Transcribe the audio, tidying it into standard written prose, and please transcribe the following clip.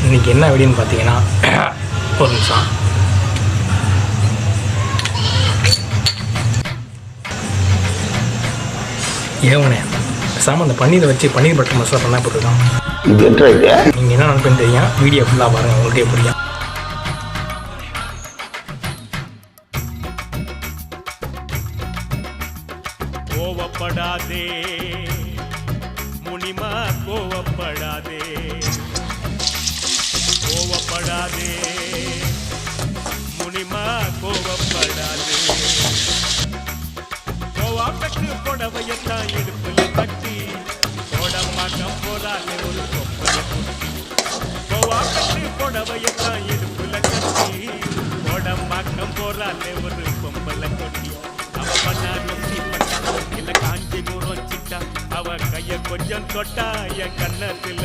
இன்றைக்கி என்ன அப்படின்னு பார்த்தீங்கன்னா, ஒரு நிமிஷம். ஏவனே பேசாமல் அந்த பன்னீரை வச்சு பன்னீர் பட்டர் மசாலா பண்ணால் போட்டுருக்கான். நீங்கள் என்ன நினைப்பேன்னு தெரியும், வீடியோ ஃபுல்லாக பாருங்கள், உங்களுக்கே புரியும். கோவப்படாதே முனிமா, கோவப்படாதே, கோவப்படாதே முனிமா, கோவப்படாதே. கோவாப்பட்டு புடவையத்தான் இடுப்புல கட்டி கோடம்பாக்கம் போறாலே ஒரு கொப்பைய குட்டி. கோவாப்பட்டு புடவையத்தான் இடுப்புல கட்டி கோடம்பாக்கம் போறாலே ஒரு பொம்பளை கொட்டி. அவ பண்ணாலும் இல்ல காஞ்சி மூரம் சிட்டா, அவ கைய கொஞ்சம் தொட்டா என் கண்ணத்துல